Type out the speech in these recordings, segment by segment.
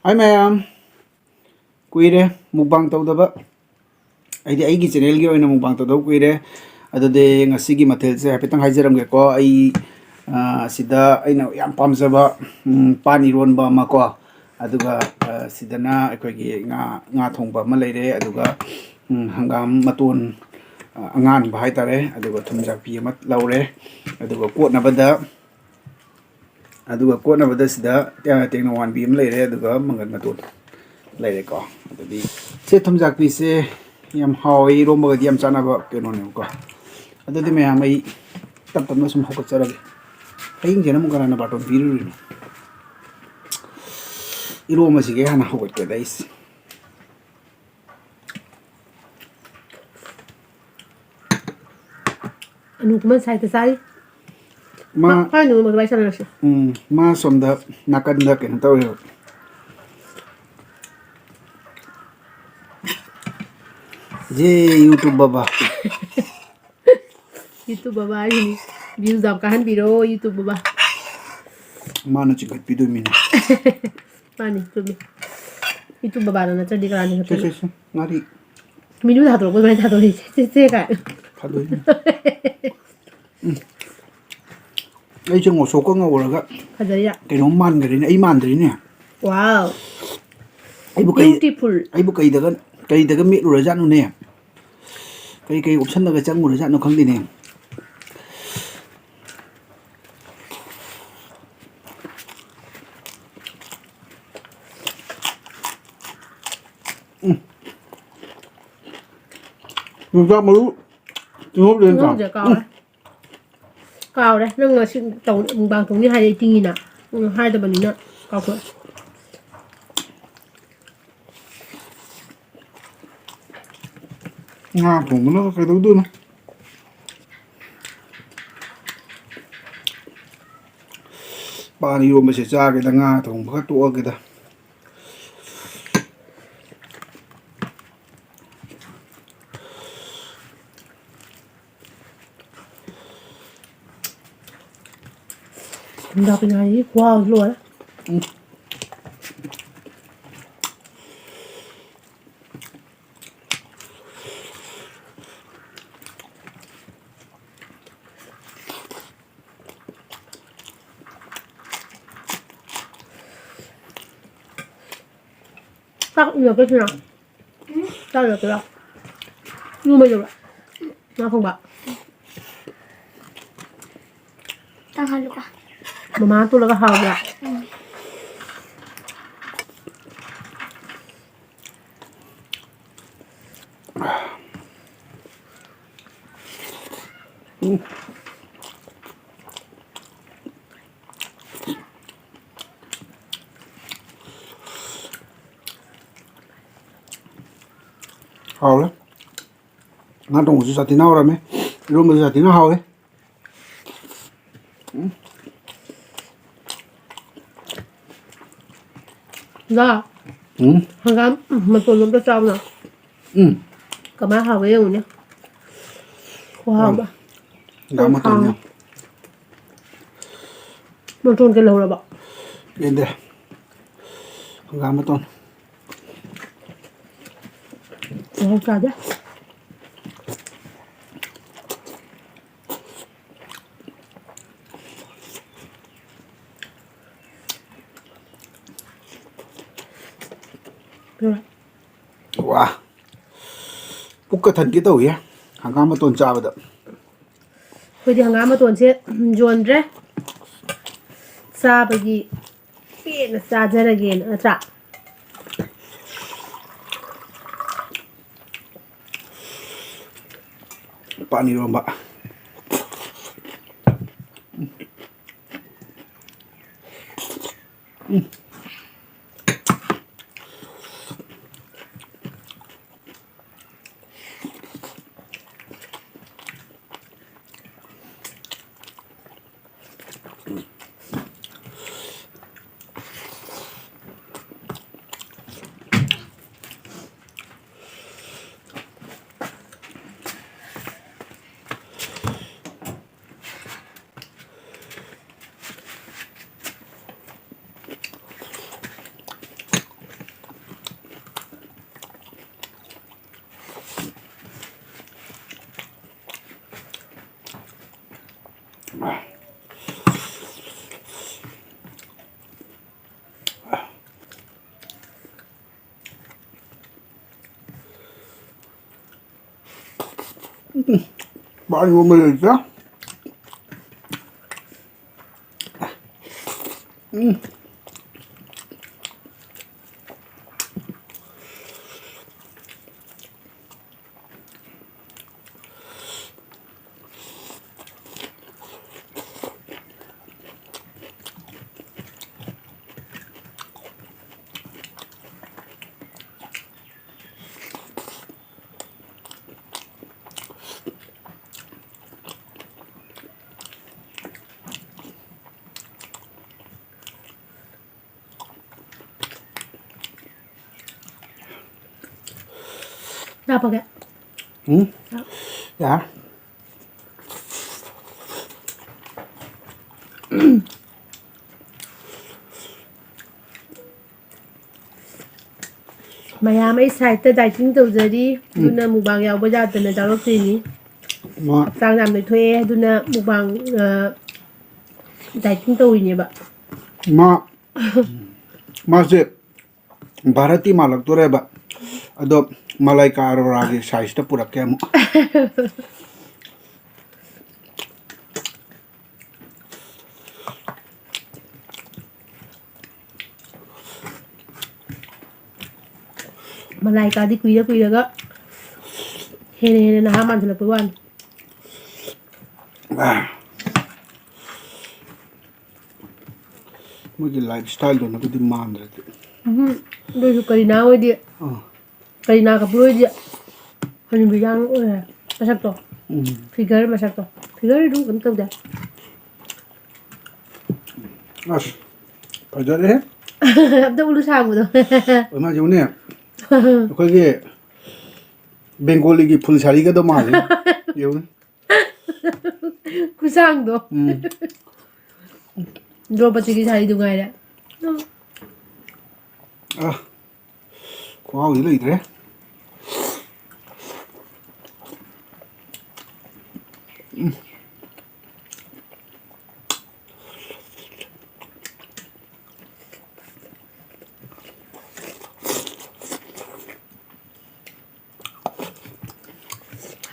Hi ma'am, kuire mukbang tawdaba aidi aigi channel gi oina mukbang tawdaba kuire adode ngasigi mathel se hapetang haijaram ge ko ai sida aina yam pamjaba pani ronba ma ko aduga sidana akogi nga thongba ma leire aduga hangam maton angan ba haitare aduga thumjak pi ma laure aduga kotna bada sida tengna wan bi ma leire aduga mangan maton leire ko adudi se thumjak pi se yam hawi romba ga yam chana ba keno ne ko adudi me amai tap tap na sum hoka charage haying jena mu kana na baton biru iro ma sige hana hoka ke dais anu kuma sai ta sai ma nu ma bai sana shi ma somda nakanda ken taw yo je YouTube baba YouTube baba ni views dam kahan biro YouTube baba mana chikat pidu mina pani tumi YouTube baba na chadi karani se hotel se ngari minu da to ko bai da to se ka khado ai chung ngo so ko ngawra ga khajariya keno man gari ne ai man dri ne wow ai bu kai daga me lu ra janu ne kai option daga chang mu ra janu khang di ne chúng ta mới chúng lên cao cao đấy nâng là sự tổng bằng tổng như hai đây tingi na hai da bani na cao quá nga cũng nó cái đầu tư nó ba đi ôm mà sẽ cha cái ta nga thùng bắt tua cái ta đọc cái này wow luôn á tao được cái nào tao được cái nào nhưng bây giờ nó không bạc tao ăn được à mama tôi là cái hào bạc hào đấy nga thùng sẽ sao thì nào rồi mấy luôn bây giờ thì nó hào đấy ra hàng mà tôi muốn cho trong nào cả má hào cái yêu nhá wow ba đã mất rồi nhá mà trôn cái lâu rồi bạn bên đây nga mất rồi không sao chứ wow bukka thần cái tàu ya hàng nga mất tuần cha vậy đó bây giờ hàng mà tuần sẽ dồn ra xa bởi vì cái là xa ra là ghiền ở trả pani romba 많이 오면 되죠? 나빠게. 응? 야. ꯃꯌꯥꯝ ꯑꯩ ꯁꯥꯏꯠꯇ dieting ꯇꯧꯖꯔꯤ ꯑꯗꯨꯅ mukbang ꯌꯥꯎꯕ ꯌꯥꯗꯅ ꯌꯥꯎꯔꯛꯇꯣꯏꯅꯤ 뭐, ꯍꯛꯆꯥꯡ ꯌꯥꯝ ꯅꯣꯏꯊꯣꯛꯑꯦ ꯑꯗꯨꯅ ꯃꯨꯛꯕꯥꯡ ꯗꯥꯏꯇꯤꯡ ꯇꯧꯔꯤꯅꯦꯕ 맛이 바라티 말락도래봐. 아도 말라이카 아로라기 사이즈도 뿌락게 뭐. ꯃꯂꯥꯏꯀꯥꯗꯤ ꯀꯨꯏꯔ ꯀꯨꯏꯔꯒ ꯍꯦꯟꯅ ꯍꯦꯟꯅ ꯅꯍꯥ ꯃꯥꯟꯁꯤꯜꯂꯛꯄꯩ ꯋꯥꯅꯤ 뭐지 라이프 스타일도 그디 만들었지. ꯑꯗꯨꯏꯁꯨ ꯀꯔꯤꯅꯥ ꯍꯣꯏꯗꯤ ꯀꯔꯤꯅꯥ ꯀꯄꯨꯔ ꯍꯣꯏꯗꯤ ꯍꯅꯨꯕꯤꯌꯥꯡ ꯑꯣꯏꯔꯦ ꯃꯁꯛꯇꯣ ꯐꯤꯒꯔ ꯃꯁꯛꯇꯣ ꯐꯤꯒꯔ ꯑꯗꯨꯝ ꯀꯩꯅꯣ ꯇꯧꯗꯦ 아스, 바자래? ꯑꯝꯇ ꯎꯂꯨ ꯁꯥꯡꯕꯗꯣ 얼마 전에 거기 벵골리기 풀사리가도 말해. 여기. ꯈꯨꯁꯥꯡꯗꯣ ꯗ꯭ꯔꯣꯄꯇꯤꯒꯤ ꯁꯥꯔꯤꯗꯨ ꯉꯥꯏꯔꯦ 아, 고아우기 이래.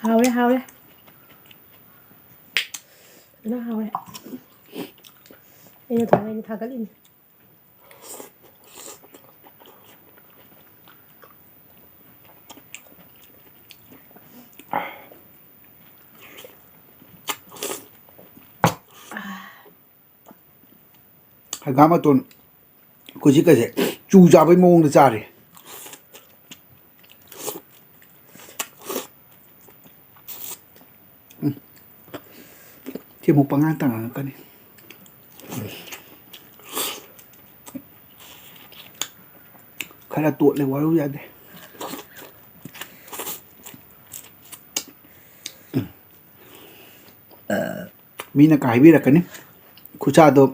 하오래 하오래 나 하오래 이거 당연히 다 걸리네 가마 돈 그지까지 주잡의 모으는 자리. thì một bằng an tầng cái này khai là tuột lên quá đâu ra đây mina cái biết là cái này khu cha đó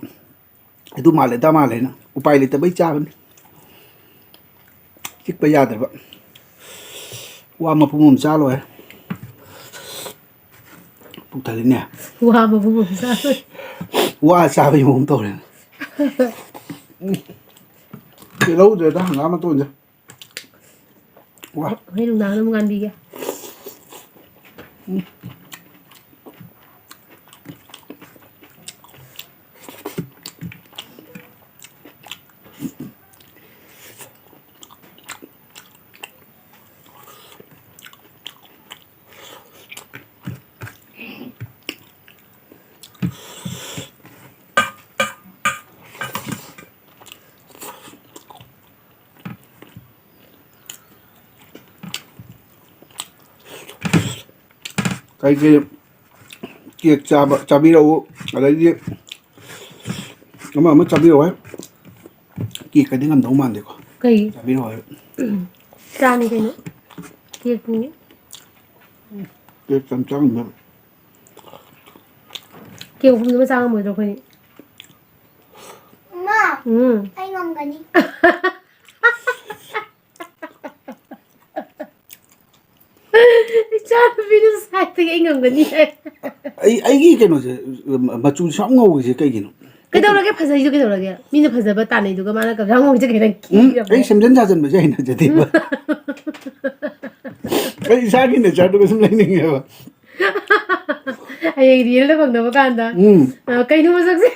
itu mà ta mà nó upai lấy ta bây cha bên chích bây giờ được vậy qua mà phụ mồm cha rồi phụ thầy nè 와 뭐 보고 비싸 qua sao bây giờ mồm tôi này từ lâu rồi đó ngã mà tôi nhỉ qua 회 농담은 간디게 cái kia cha bi đâu ở đây đi nó mà mất cha bi đâu ấy kia cái tiếng làm đấu màn được 그이 cha bi đâu ấy 짠이 되네 기획부 kia chăm chăm nữa 기획부 좀 상한 뭐죠 그니 엄마, 응 anh ngon cái đi. ꯏꯆꯥꯅꯨꯄꯤꯅ ꯁꯥꯏꯠꯇꯒꯤ ꯑꯩ ꯉꯝꯒꯅꯤ ꯑꯩꯒꯤ ꯀꯩꯅꯣꯁꯦ ꯃꯆꯨ ꯁꯥꯞ ꯉꯧꯔꯤꯁꯦ ꯀꯩꯒꯤꯅꯣ ꯀꯩꯗꯧꯔꯒꯦ ꯐꯖꯩꯗꯣ ꯀꯩꯗꯧꯔꯒꯦ ꯃꯤꯅ ꯐꯖꯕ ꯇꯥꯟꯅꯩꯗꯨꯒ ꯃꯥꯅ ꯀꯞꯖꯥ ꯉꯧꯔꯤꯁꯦ ꯀꯩꯅꯣ ꯑꯩ ꯀꯤꯔꯕꯣ ꯁꯦꯝꯖꯤꯟ ꯁꯥꯖꯤꯟꯕꯁꯦ ꯍꯩꯅꯖꯗꯦꯕ ꯑꯩ ꯏꯁꯥꯒꯤ ꯅꯦꯆꯔꯗꯨꯒ ꯁꯨꯝ ꯂꯩꯅꯤꯡꯉꯦꯕ ꯍꯌꯦꯡ ꯔꯤꯌꯦꯜꯗ ꯐꯪꯗꯕ ꯀꯥꯟꯗ ꯀꯩꯅꯣ ꯃꯁꯛꯁꯦ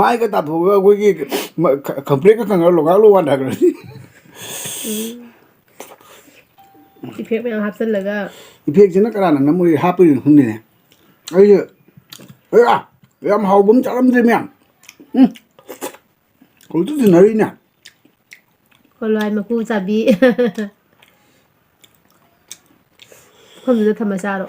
ꯃꯥꯏꯒ ꯇꯥꯊꯣꯛꯑꯒ ꯑꯩꯈꯣꯏꯒꯤ ꯈꯝꯄ꯭ꯔꯦꯛꯀ ꯈꯪꯉꯒ ꯂꯣꯡꯒꯥꯛ ꯂꯣ ꯋꯥꯟꯊꯈ꯭ꯔꯗꯤ ꯏꯐꯦꯛ ꯃꯌꯥꯝ ꯍꯥꯞꯆꯤꯜꯂꯒ ꯏꯐꯦꯛꯁꯤꯅ ꯀꯅꯥꯅ ꯅꯝꯃꯣꯏ ꯍꯥꯞꯄꯔꯤꯅꯣ ꯈꯪꯗꯦꯅꯦ ꯑꯩꯁꯦ ꯌꯥꯝ ꯍꯥꯎꯕ ꯑꯃ ꯆꯥꯔꯝꯗ꯭ꯔꯦ ꯃꯌꯥꯝ ꯍꯧꯖꯤꯛꯇ ꯊꯤꯟꯅꯔꯤꯅꯦ ꯍꯣꯂꯣꯏ ꯃꯀꯨ ꯆꯥꯕꯤ ꯃꯐꯝꯗꯨꯗ ꯊꯝꯃ ꯆꯥꯔꯣ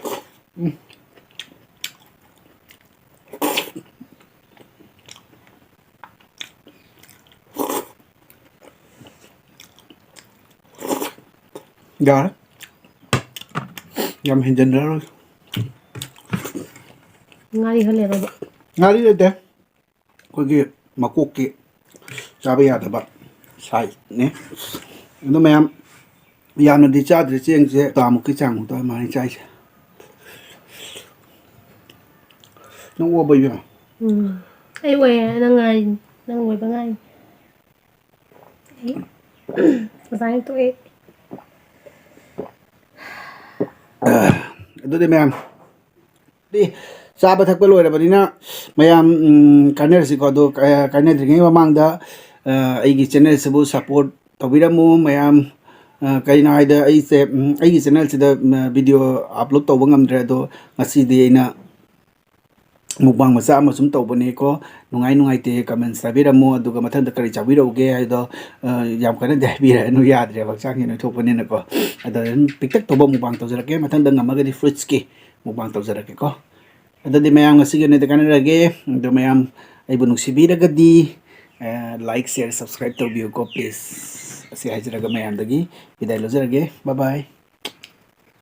ꯌꯥꯔꯦ ꯌꯥꯝ ꯍꯦꯟꯖꯤꯟꯅꯔꯣꯏ ꯉꯥꯔꯤ ꯈꯔ ꯂꯩꯔꯕ ꯉꯥꯔꯤ ꯂꯩꯇꯦ ꯑꯩꯈꯣꯏꯒꯤ ꯃꯀꯣꯛꯀꯤ ꯆꯥꯕ ꯌꯥꯗꯕ ꯁꯥꯏꯖꯅꯦ ꯑꯗꯣ ꯃꯌꯥꯝ ꯌꯥꯝꯅꯗꯤ ꯆꯥꯗ꯭ꯔꯦ ꯆꯦꯡꯁꯦ ꯇꯥꯃꯨꯛꯀꯤ ꯆꯥꯡꯃꯨꯛꯇ ꯑꯗꯨꯃꯥꯏꯅ ꯆꯥꯏꯁꯦ ꯅꯪ ꯑꯣꯕ ꯏꯕꯦꯝꯃ ꯑꯩ ꯑꯣꯏꯌꯦ ꯅꯪ ꯉꯥꯏꯔꯤ ꯅꯪ ꯑꯣꯏꯕ ꯉꯥꯏꯔꯤ ꯑꯩ ꯉꯁꯥꯏꯅ ꯇꯣꯛꯑꯦ ꯑꯗꯨꯗꯤ ꯃꯌꯥꯝ ꯆꯥꯕ ꯊꯛꯄ ꯂꯣꯏꯔꯕꯅꯤꯅ ꯃꯌꯥꯝ ꯀꯥꯏꯅꯔꯁꯤꯀꯣ ꯑꯗꯣ ꯀꯥꯏꯅꯗ꯭ꯔꯤꯉꯩ ꯃꯃꯥꯡꯗ ꯑꯩꯒꯤ ꯆꯦꯅꯦꯜꯁꯤꯕꯨ ꯁꯞꯄꯣꯔꯠ ꯇꯧꯕꯤꯔꯝꯃꯨ ꯃꯌꯥꯝ ꯀꯩꯅꯣ ꯍꯥꯏꯗ ꯑꯩꯁꯦ ꯑꯩꯒꯤ ꯆꯦꯅꯦꯜꯁꯤꯗ ꯚꯤꯗꯤꯑꯣ ꯑꯞꯂꯣꯗ ꯇꯧꯕ ꯉꯝꯗ꯭ꯔꯦ ꯑꯗꯣ ꯉꯁꯤꯗꯤ ꯑꯩꯅ ꯃꯨꯛꯕꯥꯡ ꯃꯆꯥ ꯑꯃ ꯁꯨꯝ ꯇꯧꯕꯅꯦꯀꯣ ꯅꯨꯡꯉꯥꯏ ꯅꯨꯡꯉꯥꯏꯇꯦ ꯀꯃꯦꯟꯁ ꯊꯥꯕꯤꯔꯝꯃꯨ ꯑꯗꯨꯒ ꯃꯊꯪꯗ ꯀꯔꯤ ꯆꯥꯕꯤꯔꯛꯎꯒꯦ ꯍꯥꯏꯗꯣ ꯌꯥꯝ ꯀꯟꯅꯗꯤ ꯍꯥꯏꯕꯤꯔꯛꯑꯅꯨ ꯌꯥꯗ꯭ꯔꯦꯕ ꯍꯛꯆꯥꯡꯒꯤ ꯅꯣꯏꯊꯣꯛꯄꯅꯤꯅꯀꯣ ꯑꯗꯣ ꯑꯗꯨꯝ ꯄꯤꯛꯇꯛ ꯇꯧꯕ ꯃꯨꯛꯕꯥꯡ ꯇꯧꯖꯔꯛꯀꯦ ꯃꯊꯪꯗ ꯉꯝꯃꯒꯗꯤ ꯐ꯭ꯔꯨꯏꯠꯁꯀꯤ ꯃꯨꯛꯕꯥꯡ ꯇꯧꯖꯔꯛꯀꯦꯀꯣ ꯑꯗꯨꯗꯤ ꯃꯌꯥꯝ ꯉꯁꯤꯒꯤ ꯑꯣꯏꯅꯗꯤ ꯀꯥꯟꯅꯔꯒꯦ ꯑꯗꯣ ꯃꯌꯥꯝ ꯑꯩꯕꯨ ꯅꯨꯡꯁꯤꯕꯤꯔꯒꯗꯤ ꯂꯥꯏꯛ ꯁꯤꯌꯔ ꯁꯕꯁꯀ꯭ꯔꯥꯏꯕ ꯇꯧꯕꯤꯌꯨꯀꯣ ꯄ꯭ꯂꯤꯖ ꯑꯁꯤ ꯍꯥꯏꯖꯔꯒ ꯃꯌꯥꯝꯗꯒꯤ ꯕꯤꯗꯥꯏ ꯂꯧꯖꯔꯒꯦ ꯕꯥꯏ ꯕꯥꯏ